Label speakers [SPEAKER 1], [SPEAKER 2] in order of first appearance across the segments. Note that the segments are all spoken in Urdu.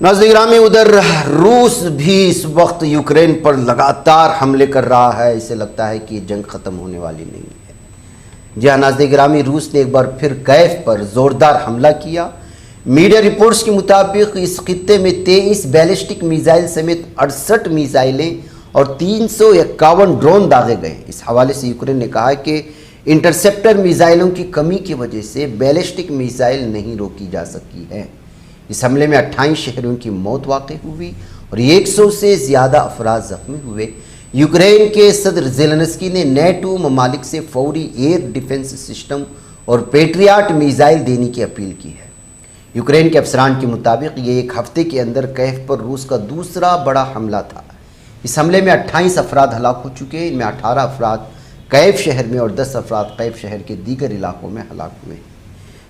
[SPEAKER 1] ناظرین گرامی، ادھر روس بھی اس وقت یوکرین پر لگاتار حملے کر رہا ہے. اسے لگتا ہے کہ یہ جنگ ختم ہونے والی نہیں ہے. جی ہاں ناظرین گرامی، روس نے ایک بار پھر کیف پر زوردار حملہ کیا. میڈیا رپورٹس کے مطابق اس خطے میں 23 بیلسٹک میزائل سمیت 68 میزائلیں اور 351 ڈرون داغے گئے. اس حوالے سے یوکرین نے کہا کہ انٹرسیپٹر میزائلوں کی کمی کی وجہ سے بیلسٹک میزائل نہیں روکی جا سکی ہے. اس حملے میں 28 شہریوں کی موت واقع ہوئی اور 100 سے زیادہ افراد زخمی ہوئے. یوکرین کے صدر زیلنسکی نے نیٹو ممالک سے فوری ایئر ڈیفنس سسٹم اور پیٹریاٹ میزائل دینے کی اپیل کی ہے. یوکرین کے افسران کے مطابق یہ ایک ہفتے کے اندر کیف پر روس کا دوسرا بڑا حملہ تھا. اس حملے میں 28 افراد ہلاک ہو چکے ہیں. ان میں 18 افراد کیف شہر میں اور 10 افراد کیف شہر کے دیگر علاقوں میں ہلاک ہوئے ہیں.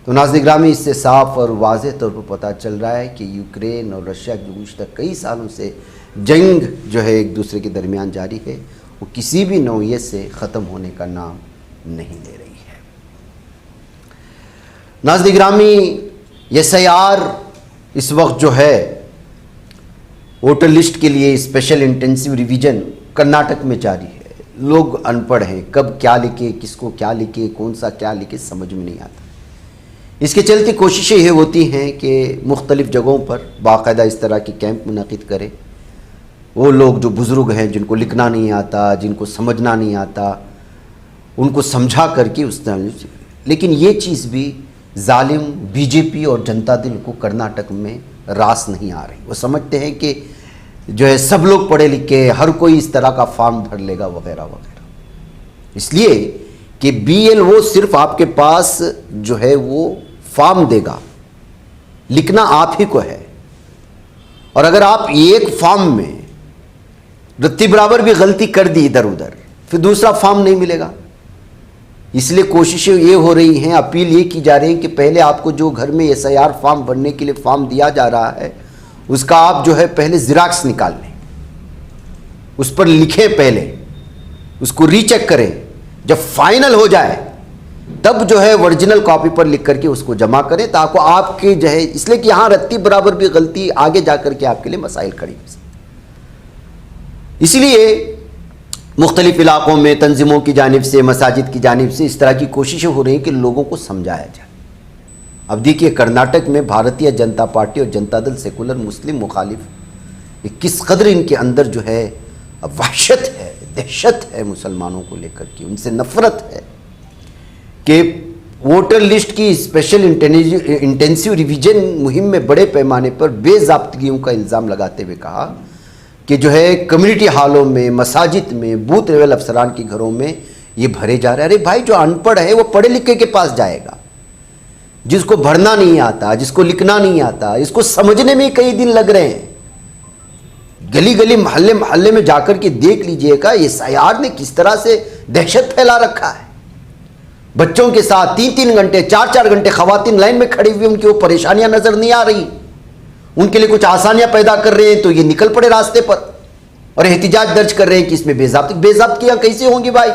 [SPEAKER 1] تو ناظرین گرامی، اس سے صاف اور واضح طور پر پتہ چل رہا ہے کہ یوکرین اور رشیا کی گزشتہ کئی سالوں سے جنگ جو ہے ایک دوسرے کے درمیان جاری ہے، وہ کسی بھی نوعیت سے ختم ہونے کا نام نہیں لے رہی ہے. ناظرین گرامی، یہ سیار اس وقت جو ہے ووٹر لسٹ کے لیے اسپیشل انٹینسیو ریویژن کرناٹک میں جاری ہے. لوگ ان پڑھ ہیں، کب کیا لکھے، کس کو کیا لکھے، کون سا کیا لکھے، سمجھ میں نہیں آتا. اس کے چلتے کوششیں یہ ہوتی ہیں کہ مختلف جگہوں پر باقاعدہ اس طرح کے کیمپ منعقد کرے. وہ لوگ جو بزرگ ہیں، جن کو لکھنا نہیں آتا، جن کو سمجھنا نہیں آتا، ان کو سمجھا کر کے اس طرح. لیکن یہ چیز بھی ظالم بی جے پی اور جنتا دل کو کرناٹک میں راس نہیں آ رہی. وہ سمجھتے ہیں کہ جو ہے سب لوگ پڑھے لکھے، ہر کوئی اس طرح کا فارم بھر لے گا وغیرہ وغیرہ. اس لیے کہ بی ایل او صرف آپ کے پاس جو ہے وہ فارم دے گا، لکھنا آپ ہی کو ہے. اور اگر آپ ایک فارم میں رتی برابر بھی غلطی کر دی ادھر ادھر، پھر دوسرا فارم نہیں ملے گا. اس لیے کوششیں یہ ہو رہی ہیں، اپیل یہ کی جا رہی ہے کہ پہلے آپ کو جو گھر میں ایس آئی آر فارم بھرنے کے لیے فارم دیا جا رہا ہے، اس کا آپ جو ہے پہلے زیراکس نکال لیں، اس پر لکھیں، پہلے اس کو ری چیک کریں. جب فائنل ہو جائے تب جو ہے ورجنل کاپی پر لکھ کر کے اس کو جمع کریں، تاکہ آپ کے جو ہے، اس لیے کہ یہاں رتی برابر بھی غلطی آگے جا کر کے آپ کے لیے مسائل کھڑی ہو سکتی. اس لیے مختلف علاقوں میں تنظیموں کی جانب سے، مساجد کی جانب سے اس طرح کی کوششیں ہو رہی ہیں کہ لوگوں کو سمجھایا جائے. اب دیکھیے کرناٹک میں بھارتیہ جنتا پارٹی اور جنتا دل سیکولر مسلم مخالف، یہ کس قدر ان کے اندر جو ہے وحشت ہے، دہشت ہے مسلمانوں کو لے کر کے، ان سے نفرت ہے کہ ووٹر لسٹ کی اسپیشل انٹینسیو ریویژن مہم میں بڑے پیمانے پر بے ضابطگیوں کا الزام لگاتے ہوئے کہا کہ جو ہے کمیونٹی ہالوں میں، مساجد میں، بوتھ لیول افسران کے گھروں میں یہ بھرے جا رہے ہیں. ارے بھائی، جو ان پڑھ ہے وہ پڑھے لکھے کے پاس جائے گا. جس کو بھرنا نہیں آتا، جس کو لکھنا نہیں آتا، اس کو سمجھنے میں کئی دن لگ رہے ہیں. گلی گلی محلے محلے میں جا کر کے دیکھ لیجئے گا یہ سیار نے کس طرح سے دہشت پھیلا رکھا ہے. بچوں کے ساتھ 3 گھنٹے 4 گھنٹے خواتین لائن میں کھڑی ہوئی، ان کی وہ پریشانیاں نظر نہیں آ رہی. ان کے لیے کچھ آسانیاں پیدا کر رہے ہیں تو یہ نکل پڑے راستے پر اور احتجاج درج کر رہے ہیں کہ اس میں بے ضابطگیاں کیسے ہوں گی بھائی.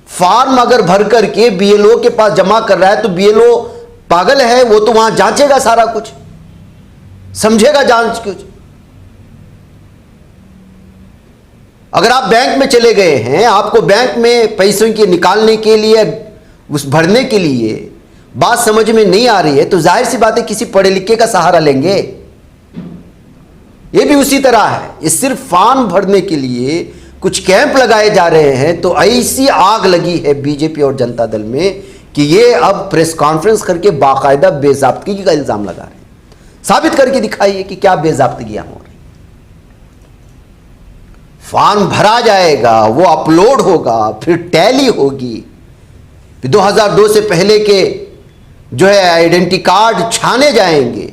[SPEAKER 1] فارم اگر بھر کر کے بی ایل او کے پاس جمع کر رہا ہے تو بی ایل او پاگل ہے؟ وہ تو وہاں جانچے گا، سارا کچھ سمجھے گا، جانچ کچھ. اگر آپ بینک میں چلے گئے ہیں، آپ کو بینک میں پیسوں کے نکالنے کے لیے، اس بھرنے کے لیے بات سمجھ میں نہیں آ رہی ہے تو ظاہر سی بات ہے کسی پڑھے لکھے کا سہارا لیں گے. یہ بھی اسی طرح ہے. یہ صرف فارم بھرنے کے لیے کچھ کیمپ لگائے جا رہے ہیں تو ایسی آگ لگی ہے بی جے پی اور جنتا دل میں کہ یہ اب پریس کانفرنس کر کے باقاعدہ بے ضابطگی کا الزام لگا رہے ہیں. ثابت کر کے دکھائیے کہ کیا بے ضابطگیاں ہو رہی. فارم بھرا جائے گا، وہ اپلوڈ ہوگا، پھر ٹیلی ہوگی، پھر 2002 سے پہلے کے جو ہے آئیڈینٹی کارڈ چھانے جائیں گے،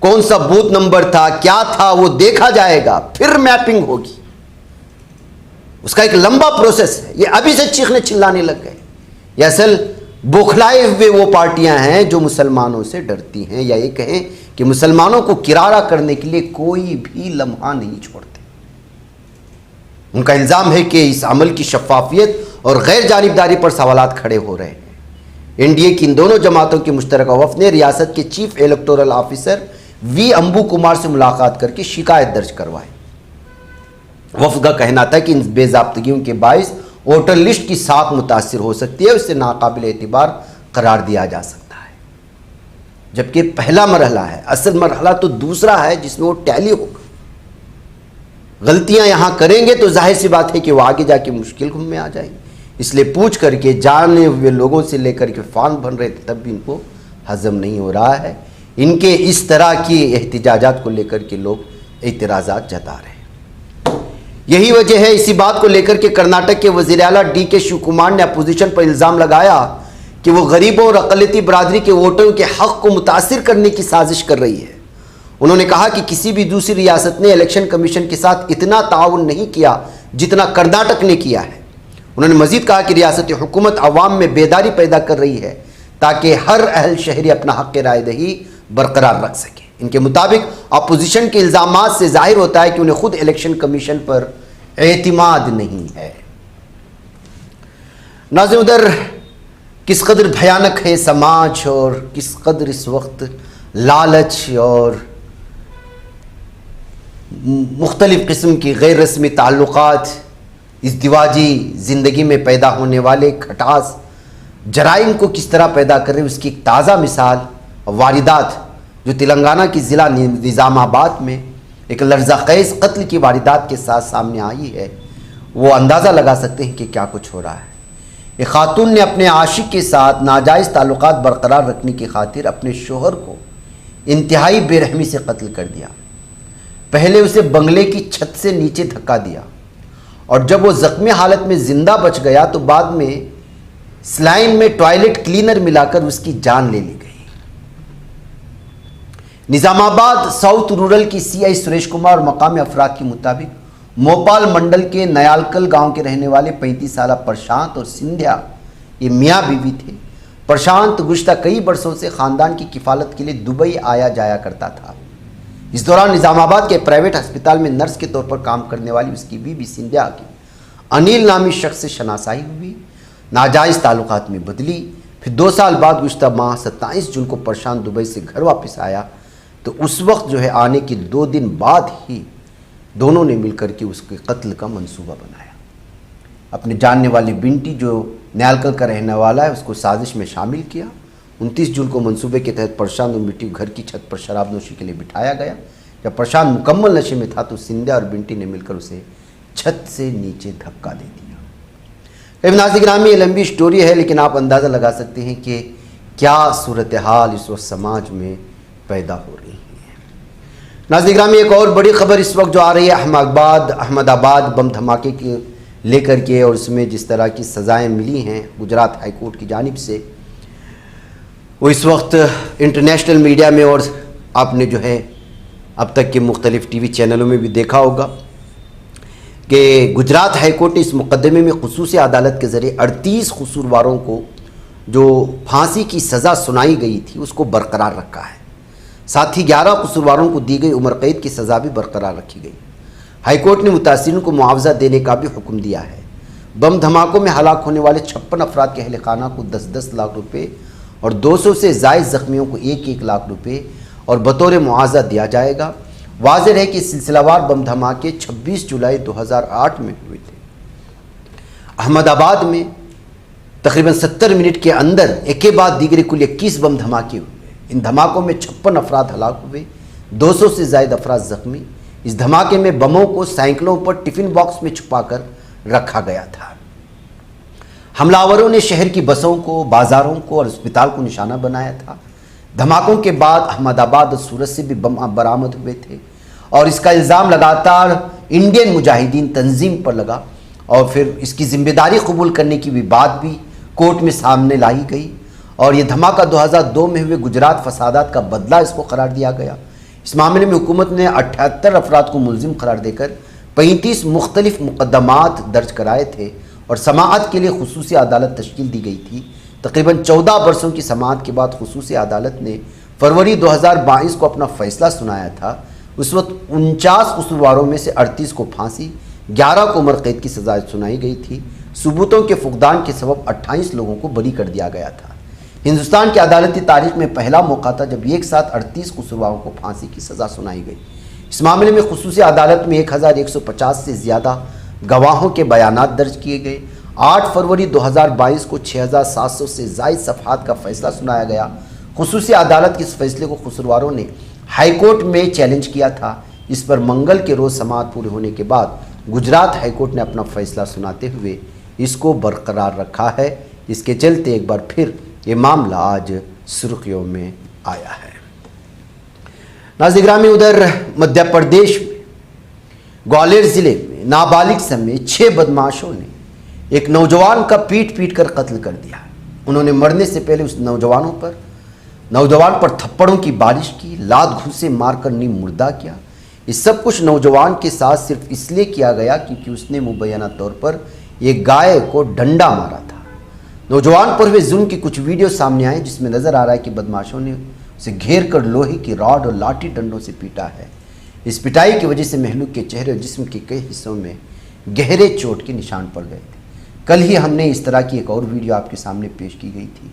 [SPEAKER 1] کون سا بوتھ نمبر تھا، کیا تھا، وہ دیکھا جائے گا، پھر میپنگ ہوگی. اس کا ایک لمبا پروسیس ہے. یہ ابھی سے چیخنے چلانے لگ گئے. یہ اصل بوکھلائے ہوئے وہ پارٹیاں ہیں جو مسلمانوں سے ڈرتی ہیں، یا یہ کہیں کہ مسلمانوں کو کرارا کرنے کے لیے کوئی بھی لمحہ نہیں چھوڑتے. ان کا الزام ہے کہ اس عمل کی شفافیت اور غیر جانبداری پر سوالات کھڑے ہو رہے ہیں. این ڈی اے کی ان دونوں جماعتوں کے مشترکہ وفد نے ریاست کے چیف الیکٹورل آفیسر وی امبو کمار سے ملاقات کر کے شکایت درج کروائی۔ وفد کا کہنا تھا کہ ان بے ضابطگیوں کے باعث ووٹر لسٹ کی ساکھ متاثر ہو سکتی ہے، اسے ناقابل اعتبار قرار دیا جا سکتا ہے۔ جبکہ پہلا مرحلہ ہے، اصل مرحلہ تو دوسرا ہے جس میں وہ ٹیلی ہوگا۔ غلطیاں یہاں کریں گے تو ظاہر سی بات ہے کہ وہ آگے جا کے مشکل میں آ جائیں گے، اس لیے پوچھ کر کے جانے ہوئے لوگوں سے لے کر کے فان بن رہے تھے، تب بھی ان کو ہضم نہیں ہو رہا ہے۔ ان کے اس طرح کی احتجاجات کو لے کر کے لوگ اعتراضات جتا رہے ہیں۔ یہی وجہ ہے، اسی بات کو لے کر کے کرناٹک کے وزیر اعلیٰ ڈی کے شیو کمار نے اپوزیشن پر الزام لگایا کہ وہ غریبوں اور اقلیتی برادری کے ووٹروں کے حق کو متاثر کرنے کی سازش کر رہی ہے۔ انہوں نے کہا کہ کسی بھی دوسری ریاست نے الیکشن کمیشن کے ساتھ اتنا تعاون نہیں کیا جتنا کرناٹک نے کیا ہے۔ انہوں نے مزید کہا کہ ریاستی حکومت عوام میں بیداری پیدا کر رہی ہے تاکہ ہر اہل شہری اپنا حق رائے دہی برقرار رکھ سکے۔ ان کے مطابق اپوزیشن کے الزامات سے ظاہر ہوتا ہے کہ انہیں خود الیکشن کمیشن پر اعتماد نہیں ہے۔ ناظرین، ادھر کس قدر بھیانک ہے سماج اور کس قدر اس وقت لالچ اور مختلف قسم کی غیر رسمی تعلقات، ازدواجی زندگی میں پیدا ہونے والے کھٹاس جرائم کو کس طرح پیدا کر رہے ہیں، اس کی ایک تازہ مثال واردات جو تلنگانہ کی ضلع نظام آباد میں ایک لرزہ خیز قتل کی واردات کے ساتھ سامنے آئی ہے، وہ اندازہ لگا سکتے ہیں کہ کیا کچھ ہو رہا ہے۔ ایک خاتون نے اپنے عاشق کے ساتھ ناجائز تعلقات برقرار رکھنے کی خاطر اپنے شوہر کو انتہائی بے رحمی سے قتل کر دیا۔ پہلے اسے بنگلے کی چھت سے نیچے دھکا دیا، اور جب وہ زخمی حالت میں زندہ بچ گیا تو بعد میں سلائن میں ٹوائلٹ کلینر ملا کر اس کی جان لے لی گئی۔ نظام آباد ساؤتھ رورل کی سی آئی سریش کمار اور مقامی افراد کے مطابق موپال منڈل کے نیالکل گاؤں کے رہنے والے 35 سالہ پرشانت اور سندھیا یہ میاں بیوی تھے۔ پرشانت گزشتہ کئی برسوں سے خاندان کی کفالت کے لیے دبئی آیا جایا کرتا تھا۔ اس دوران نظام آباد کے پرائیویٹ ہسپتال میں نرس کے طور پر کام کرنے والی اس کی بیوی سندھیا کی انیل نامی شخص سے شناسائی ہوئی، ناجائز تعلقات میں بدلی۔ پھر 2 سال بعد گزشتہ ماہ 27 جون کو پرشانت دبئی سے گھر واپس آیا تو اس وقت آنے کے 2 دن بعد ہی دونوں نے مل کر کے اس کے قتل کا منصوبہ بنایا۔ اپنے جاننے والی بنٹی جو نیالکل کا رہنے والا ہے اس کو سازش میں شامل کیا۔ 29 جون کو منصوبے کے تحت پرشانت اور بنٹی کو گھر کی چھت پر شراب نوشی کے لیے بٹھایا گیا۔ جب پرشانت مکمل نشے میں تھا تو سندھیا اور بنٹی نے مل کر اسے چھت سے نیچے دھکا دے دیا۔ ناظرین گرامی، یہ لمبی سٹوری ہے لیکن آپ اندازہ لگا سکتے ہیں کہ کیا صورتحال اس وقت سماج میں پیدا ہو رہی ہے۔ ناظرین گرامی، ایک اور بڑی خبر اس وقت جو آ رہی ہے احمد آباد بم دھماکے کے لے کر کے، اور اس میں جس طرح کی سزائیں ملی ہیں گجرات ہائی کورٹ کی جانب سے، وہ اس وقت انٹرنیشنل میڈیا میں اور آپ نے اب تک کے مختلف ٹی وی چینلوں میں بھی دیکھا ہوگا کہ گجرات ہائی کورٹ نے اس مقدمے میں خصوصی عدالت کے ذریعے 38 قصورواروں کو جو پھانسی کی سزا سنائی گئی تھی اس کو برقرار رکھا ہے۔ ساتھ ہی 11 قصورواروں کو دی گئی عمر قید کی سزا بھی برقرار رکھی گئی۔ ہائی کورٹ نے متاثرین کو معاوضہ دینے کا بھی حکم دیا ہے۔ بم دھماکوں میں ہلاک ہونے والے 56 افراد کے اہل خانہ کو 10-10 لاکھ روپے اور 200 سے زائد زخمیوں کو 1-1 لاکھ روپے اور بطور معاوضہ دیا جائے گا۔ واضح ہے کہ سلسلہ وار بم دھماکے 26 جولائی 2008 میں ہوئے تھے۔ احمد آباد میں تقریباً 70 منٹ کے اندر ایک کے بعد دیگر کل 21 بم دھماکے ہوئے۔ ان دھماکوں میں 56 افراد ہلاک ہوئے، 200 سے زائد افراد زخمی۔ اس دھماکے میں بموں کو سائیکلوں پر ٹفن باکس میں چھپا کر رکھا گیا تھا۔ حملہ آوروں نے شہر کی بسوں کو، بازاروں کو اور اسپتال کو نشانہ بنایا تھا۔ دھماکوں کے بعد احمد آباد اور سورت سے بھی بم برآمد ہوئے تھے، اور اس کا الزام لگاتار انڈین مجاہدین تنظیم پر لگا، اور پھر اس کی ذمہ داری قبول کرنے کی بھی بات بھی کورٹ میں سامنے لائی گئی، اور یہ دھماکہ 2002 میں ہوئے گجرات فسادات کا بدلہ اس کو قرار دیا گیا۔ اس معاملے میں حکومت نے 78 افراد کو ملزم قرار دے کر 35 مختلف مقدمات درج کرائے تھے، اور سماعت کے لیے خصوصی عدالت تشکیل دی گئی تھی۔ تقریباً 14 برسوں کی سماعت کے بعد خصوصی عدالت نے فروری 2022 کو اپنا فیصلہ سنایا تھا۔ اس وقت 49 قصورواروں میں سے 38 کو پھانسی، 11 کو عمر قید کی سزا سنائی گئی تھی۔ ثبوتوں کے فقدان کے سبب 28 لوگوں کو بری کر دیا گیا تھا۔ ہندوستان کی عدالتی تاریخ میں پہلا موقع تھا جب ایک ساتھ 38 قصورواروں کو پھانسی کی سزا سنائی گئی۔ اس معاملے میں خصوصی عدالت میں 1150 سے زیادہ گواہوں کے بیانات درج کیے گئے۔ 8 فروری 2022 کو 6700 سے زائد صفحات کا فیصلہ سنایا گیا۔ خصوصی عدالت کے اس فیصلے کو قصورواروں نے ہائی کورٹ میں چیلنج کیا تھا۔ اس پر منگل کے روز سماعت پورے ہونے کے بعد گجرات ہائی کورٹ نے اپنا فیصلہ سناتے ہوئے اس کو برقرار رکھا ہے۔ اس کے چلتے ایک بار پھر یہ معاملہ آج سرخیوں میں آیا ہے۔ ناظرین گرامی، ادھر مدھیہ پردیش میں گوالیر ضلع میں نابالغ سمیت 6 بدماشوں نے ایک نوجوان کا پیٹ کر قتل کر دیا۔ انہوں نے مرنے سے پہلے اس نوجوان پر تھپڑوں کی بارش کی، لات گھوسے مار کر نیم مردہ کیا۔ یہ سب کچھ نوجوان کے ساتھ صرف اس لیے کیا گیا کیونکہ اس نے مبینہ طور پر ایک گائے کو ڈنڈا مارا تھا۔ نوجوان پر ہوئے ظلم کی کچھ ویڈیو سامنے آئے جس میں نظر آ رہا ہے کہ بدماشوں نے اسے گھیر کر لوہے کی راڈ اور لاٹھی ڈنڈوں سے پیٹا ہے۔ اس پٹائی کی وجہ سے مہلوک کے چہرے اور جسم کے کئی حصوں میں گہرے چوٹ کے نشان پڑ گئے تھے۔ کل ہی ہم نے اس طرح کی ایک اور ویڈیو آپ کے سامنے پیش کی گئی تھی،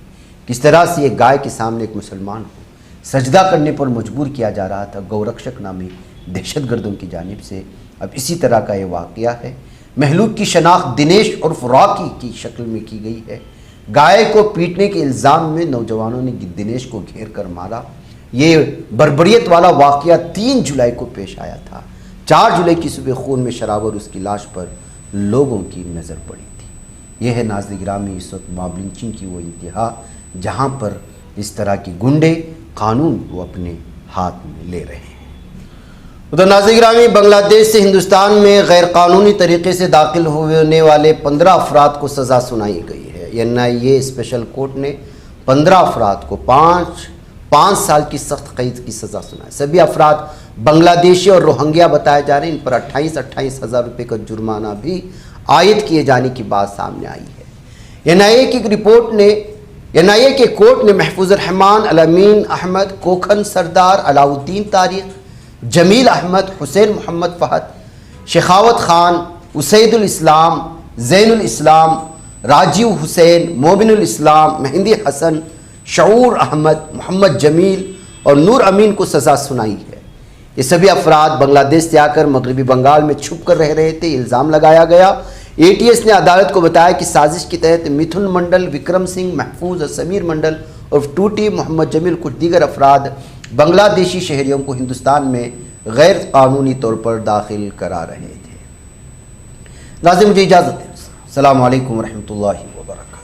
[SPEAKER 1] کس طرح سے ایک گائے کے سامنے ایک مسلمان کو سجدہ کرنے پر مجبور کیا جا رہا تھا گورکشک نامی دہشت گردوں کی جانب سے۔ اب اسی طرح کا یہ واقعہ ہے۔ مہلوک کی شناخت دنیش عرف راکی کی شکل میں کی گئی ہے۔ گائے کو پیٹنے کے الزام میں نوجوانوں نے دنیش کو گھیر کر مارا۔ یہ بربریت والا واقعہ 3 جولائی کو پیش آیا تھا۔ 4 جولائی کی صبح خون میں شرابور اس کی لاش پر لوگوں کی نظر پڑی تھی۔ یہ ہے ناظرین گرامی اس وقت ماب لنچنگ کی وہ انتہا جہاں پر اس طرح کی گنڈے قانون کو اپنے ہاتھ میں لے رہے ہیں۔ ادھر ناظرین گرامی، بنگلہ دیش سے ہندوستان میں غیر قانونی طریقے سے داخل ہونے والے 15 افراد کو سزا سنائی گئی ہے۔ NIA اسپیشل کورٹ نے 15 افراد کو 5 سال کی سخت قید کی سزا سنائی۔ سبھی افراد بنگلہ دیشی اور روہنگیا بتائے جا رہے ہیں۔ ان پر 28 ہزار روپے کا جرمانہ بھی عائد کیے جانے کی بات سامنے آئی ہے۔ NIA کے کورٹ نے محفوظ الرحمان، الامین احمد، کوکھن سردار، علاؤ الدین طارق، جمیل احمد، حسین محمد فہد، شخاوت خان، اسید الاسلام، زین الاسلام، راجیو حسین، مومن الاسلام، مہندی حسن، شعور احمد، محمد جمیل اور نور امین کو سزا سنائی ہے۔ یہ سبھی افراد بنگلہ دیش سے آ کر مغربی بنگال میں چھپ کر رہ رہے تھے۔ الزام لگایا گیا۔ ATS نے عدالت کو بتایا کہ سازش کے تحت متھن منڈل، وکرم سنگھ، محفوظ اور سمیر منڈل اور ٹوٹی، محمد جمیل کچھ دیگر افراد بنگلہ دیشی شہریوں کو ہندوستان میں غیر قانونی طور پر داخل کرا رہے تھے۔ ناظرین مجھے اجازت دیں۔ السلام علیکم ورحمۃ اللہ وبرکاتہ۔